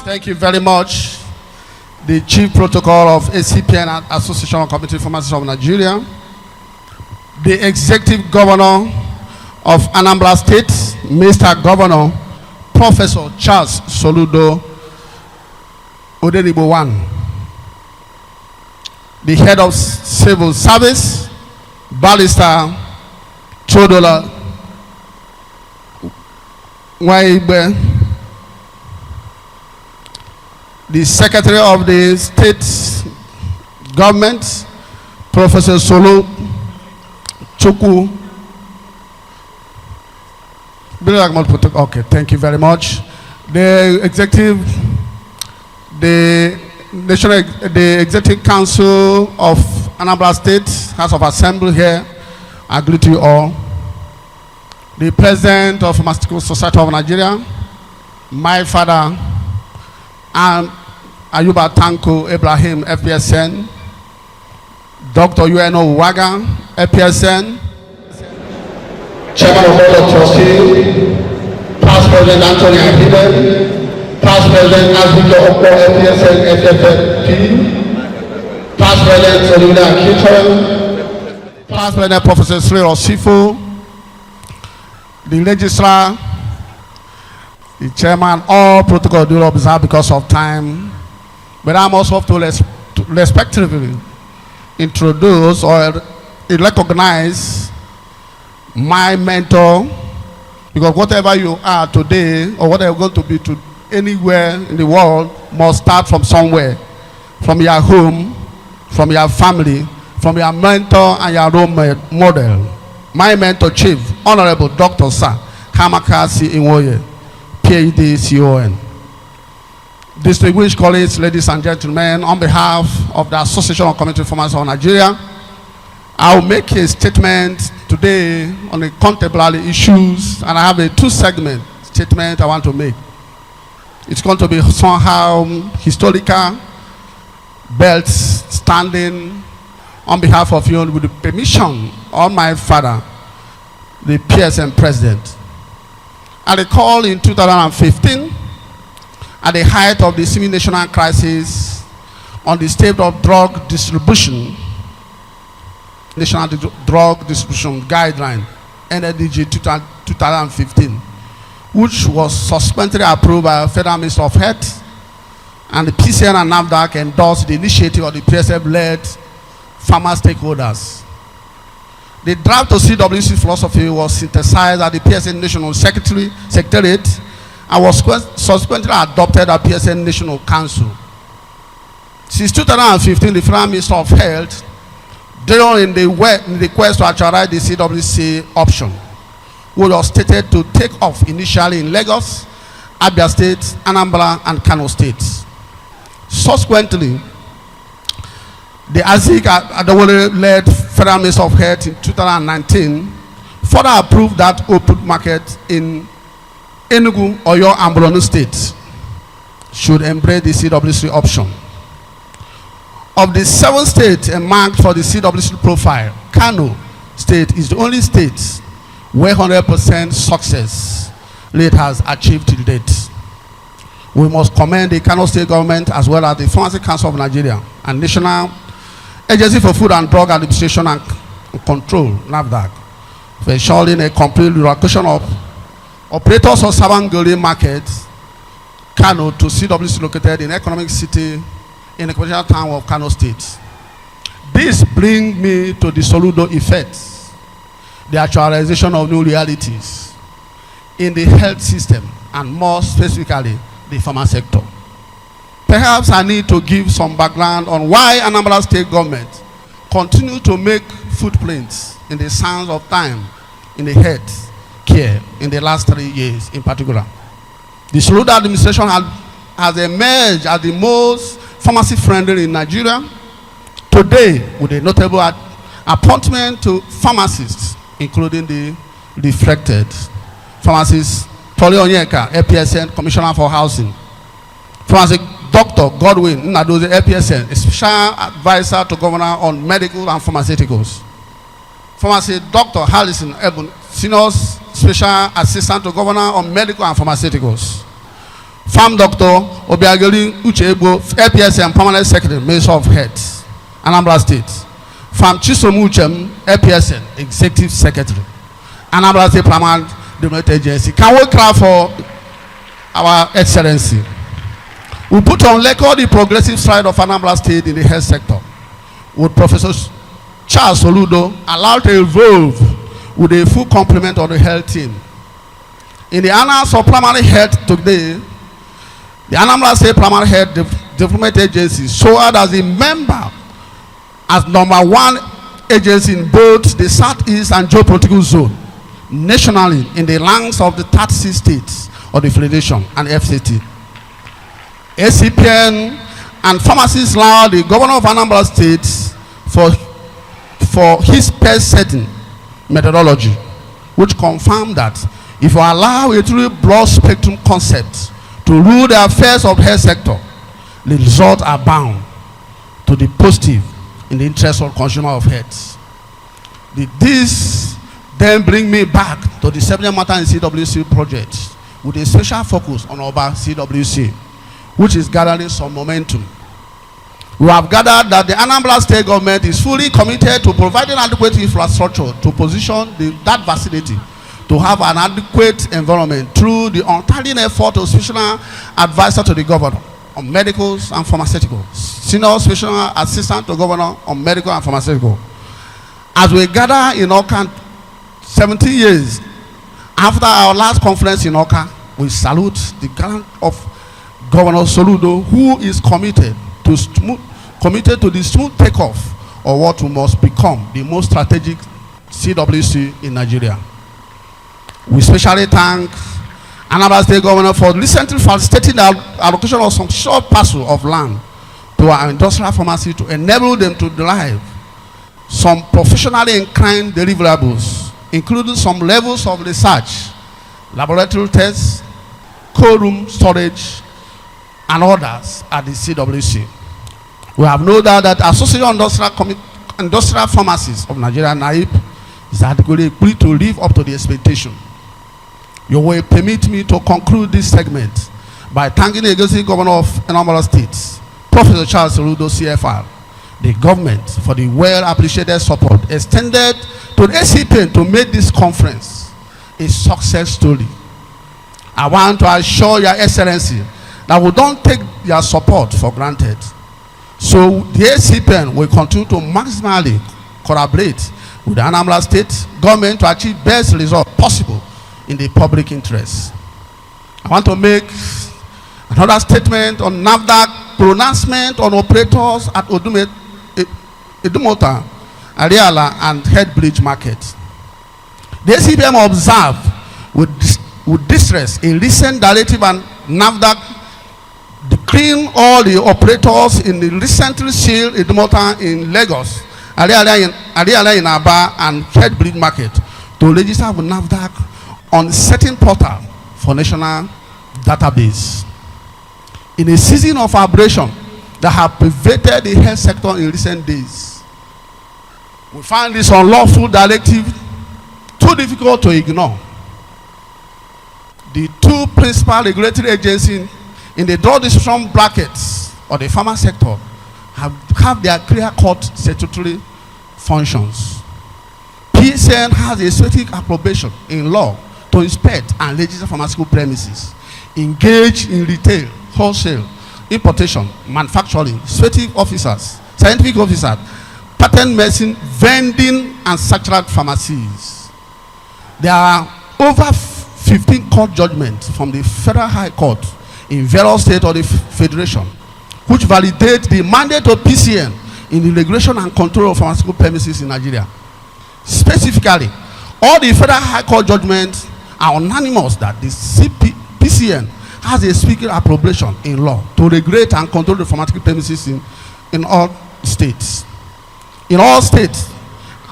Thank you very much. The Chief Protocol of ACPN, Association of Community Pharmacists of Nigeria, the Executive Governor of Anambra State, Mr. Governor, Professor Charles Soludo Odenibo I, the Head of Civil Service, Barrister Chodola Waibe, the Secretary of the State Government, Professor Solo Chukwu. Okay, thank you very much. The Executive Council of Anambra State, House of Assembly here, I greet you all. The President of Pharmaceutical Society of Nigeria, my father, and Ayuba Tanko Ibrahim, FPSN, Dr. UNO Waga, FPSN, Chairman of the Board of Trustees, Past President Anthony Ahide, Past President Aziko Okwo, FPSN, FFP, Past President Olivia Akito, Past President Professor Sri Osifo, the Registrar, the Chairman, all protocol do observe because of time. But I'm also to respectively introduce or recognize my mentor, because whatever you are today or whatever you're going to be to anywhere in the world must start from somewhere, from your home, from your family, from your mentor and your role model. My mentor, Chief Honorable Dr. Sir Kamakasi Inwoye, PhD, CON. Distinguished colleagues, ladies and gentlemen, on behalf of the Association of Community Pharmacists of Nigeria, I will make a statement today on the contemporary issues, and I have a two-segment statement I want to make. It's going to be somehow historical, belt standing on behalf of you with the permission of my father, the PSN President. I recall in 2015, at the height of the semi-national crisis on the state of drug distribution, National Drug Distribution Guideline, NDG 2015, which was subsequently approved by the Federal Minister of Health, and the PCN and NAFDAC endorsed the initiative of the PSF-led pharma stakeholders. The draft of CWC philosophy was synthesized at the PSN National Secretariat and was subsequently adopted at PSN National Council. Since 2015, the Federal Minister of Health, during the quest to actualize the CWC option, which was stated to take off initially in Lagos, Abia State, Anambra, and Kano states. Subsequently, the ACPN-led Federal Minister of Health in 2019 further approved that open market in Enugu, Oyo, and Borno states should embrace the CWC option. Of the 7 states marked for the CWC profile, Kano State is the only state where 100% success rate has achieved to date. We must commend the Kano State government as well as the Pharmacy Council of Nigeria and National Agency for Food and Drug Administration and Control, NAFDAC, for ensuring a complete relocation of operators of Sabangoli Market, Kano, to CWC located in economic city in the commercial town of Kano State. This brings me to the Soludo effect, the actualization of new realities in the health system and more specifically the pharma sector. Perhaps I need to give some background on why Anambra State government continue to make footprints in the sands of time in the health care in the last 3 years in particular. The Soludo administration has emerged as the most pharmacy friendly in Nigeria. Today, with a notable appointment to pharmacists, including the reflected pharmacist Toli Onyeka, APSN Commissioner for Housing, Pharmacy Dr. Godwin Nnadozie, APSN, a special advisor to Governor on medical and pharmaceuticals. Pharmacy Dr. Harrison Ebun, Senior Special Assistant to Governor on medical and pharmaceuticals. Pharm Dr. Obiageli Uchegbo, APSN Permanent Secretary, Minister of Health, Anambra State. Pharm Chisom Uchem, APSN Executive Secretary, Anambra State Permanent Development Agency. Can we clap for our Excellency? We put on record the progressive stride of Anambra State in the health sector, with Professor Charles Soludo allowed to evolve with a full complement of the health team. In the annals of primary health today, the Anambra State Primary Health Development Agency showed as a member as #1 agency in both the Southeast and geopolitical zone, nationally in the ranks of the 36 states of the Federation and FCT. ACPN and pharmacists allowed the governor of Anambra State for his best setting methodology, which confirmed that if you allow a truly broad spectrum concept to rule the affairs of the health sector, the results are bound to be positive in the interest of consumer of health. This then bring me back to the 7-year matter in CWC project with a special focus on Oba CWC, which is gathering some momentum. We have gathered that the Anambra State government is fully committed to providing adequate infrastructure to position that facility to have an adequate environment through the untiring effort of special advisor to the governor on medicals and pharmaceuticals, senior special assistant to governor on medical and pharmaceutical. As we gather in Oka 17 years after our last conference in Oka, we salute the gallant of Governor Soludo, who is committed to the smooth takeoff of what we must become the most strategic CWC in Nigeria. We especially thank Anambra State Governor for recently facilitating the allocation of some short parcel of land to our industrial pharmacy to enable them to derive some professionally inclined deliverables, including some levels of research, laboratory tests, cold room storage, and others at the CWC. We have no doubt that Association Industrial Pharmacists of Nigeria, NAIP, is adequately equipped to live up to the expectation. You will permit me to conclude this segment by thanking the Executive Governor of Anambra State, Professor Charles Soludo, CFR, the government for the well-appreciated support extended to the ACPN to make this conference a success story. I want to assure Your Excellency that we don't take your support for granted. So the ACPN will continue to maximally collaborate with the Anambra State government to achieve best result possible in the public interest. I want to make another statement on NAFDAC pronouncement on operators at Idumota, Ariala, and Headbridge Market. The ACPN observed with distress a recent directive and NAFDAC decreeing all the operators in the recently sealed Idumota in Lagos, Ariala in Aba, and Headbridge Market to register with NAFDAC on certain portal for national database. In a season of aberration that have pervaded the health sector in recent days, we find this unlawful directive too difficult to ignore. The two principal regulatory agencies in the drug distribution brackets of the pharma sector have their clear-cut statutory functions. PCN has a specific approbation in law to inspect and register pharmaceutical premises, engage in retail, wholesale, importation, manufacturing, scientific officers, patent medicine, vending, and satellite pharmacies. There are over 15 court judgments from the Federal High Court in various states of the Federation, which validate the mandate of PCN in the regulation and control of pharmaceutical premises in Nigeria. Specifically, all the Federal High Court judgments are unanimous that the PCN has a speaking appropriation in law to regulate and control the pharmaceutical premises in all states. In all states,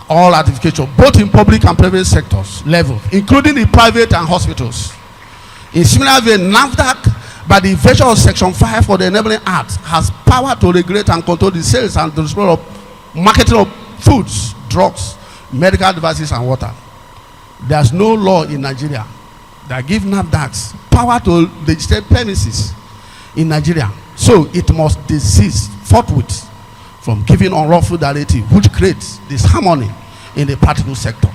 all ratification, both in public and private sectors level, including the private and hospitals. In similar vein, NAFDAC, by the virtue of Section 5 of the Enabling Act, has power to regulate and control the sales and the display of marketing of foods, drugs, medical devices, and water. There's no law in Nigeria that gives NAFDAC power to legislate premises in Nigeria. So it must desist forthwith from giving unlawful directive which creates disharmony in the practical sector.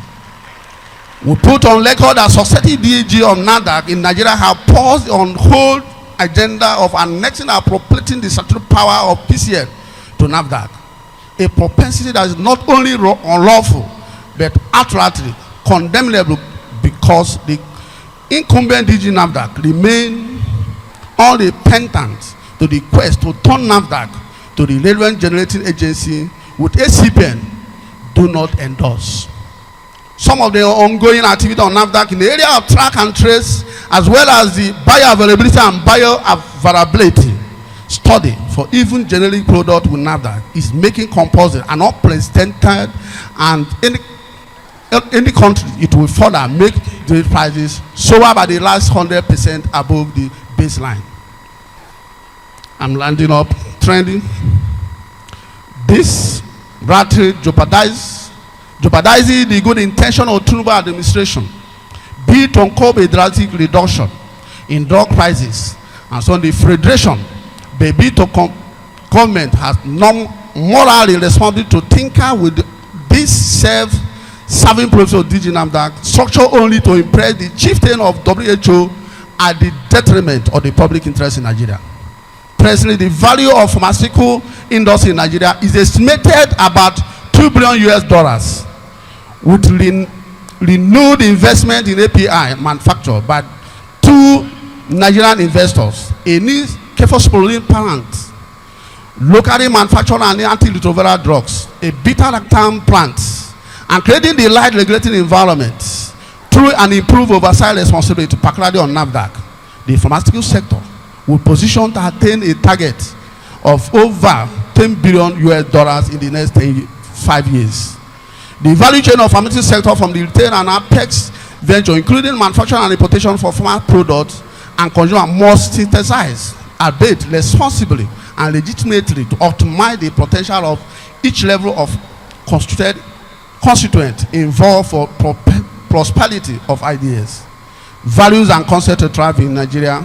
We put on record that successive DG of NAFDAC in Nigeria have paused on whole agenda of annexing and appropriating the statutory power of PCN to NAFDAC, a propensity that is not only unlawful but outrightly condemnable, because the incumbent DG NAFDAC remain unrepentant to the quest to turn NAFDAC to the relevant generating agency with ACPN do not endorse. Some of the ongoing activity on NAFDAC in the area of track and trace, as well as the bioavailability and bioavailability study for even generic product with NAFDAC, is making compulsory and unprecedented, and in the country it will further make the prices soar by the last 100% above the baseline. I'm landing up trending. This rapidly jeopardizes the good intention of Tinubu administration, be it on curb a drastic reduction in drug prices, and so the federation, be it to government has non morally responsible to tinker with this self-serving process of DG NAFDAC, structured only to impress the chieftain of WHO at the detriment of the public interest in Nigeria. Presently, the value of pharmaceutical industry in Nigeria is estimated about $2 billion, with renewed investment in API manufacture by 2 Nigerian investors, a new cephalosporin plant, locally manufactured and antiretroviral drugs, a beta-lactam plant, and creating the light regulating environment through an improved oversight responsibility, particularly on NAFDAC. The pharmaceutical sector will position to attain a target of over $10 billion in the next 5 years. The value chain of pharmaceutical sector, from the retail and apex venture, including manufacturing and importation for pharma products and consumer, must synthesize, albeit responsibly and legitimately, to optimize the potential of each level of constituent involved for prosperity of ideas, values, and concept to thrive in Nigeria,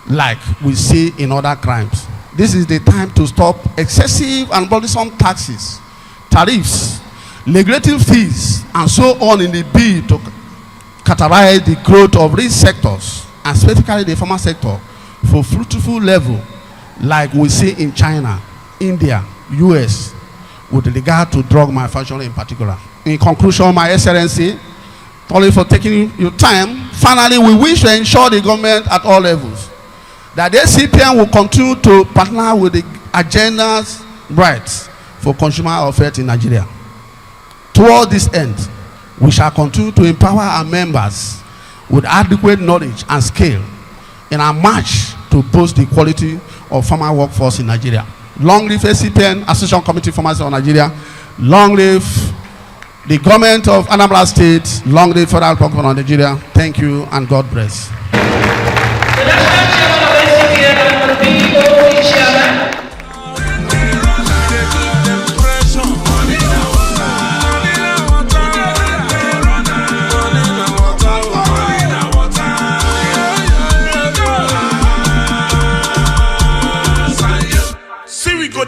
like we see in other crimes. This is the time to stop excessive and burdensome taxes, tariffs, regulating fees, and so on, in the bid to catalyze the growth of these sectors, and specifically the pharma sector, for fruitful level like we see in China, India, US, with regard to drug manufacturing in particular. In conclusion, My Excellency, thank you for taking your time. Finally, we wish to ensure the government at all levels that the ACPN will continue to partner with the agenda's rights for consumer affairs in Nigeria. Toward this end, we shall continue to empower our members with adequate knowledge and skill in our march to boost the quality of farmer workforce in Nigeria. Long live ACPN, Association Committee Pharmacists of Nigeria. Long live the government of Anambra State. Long live Federal Government of Nigeria. Thank you and God bless. The National Chairman of ACPN and the BOE Chairman.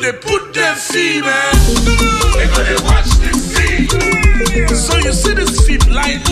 They put their feet, man. They gonna watch this feet. So you see this feet like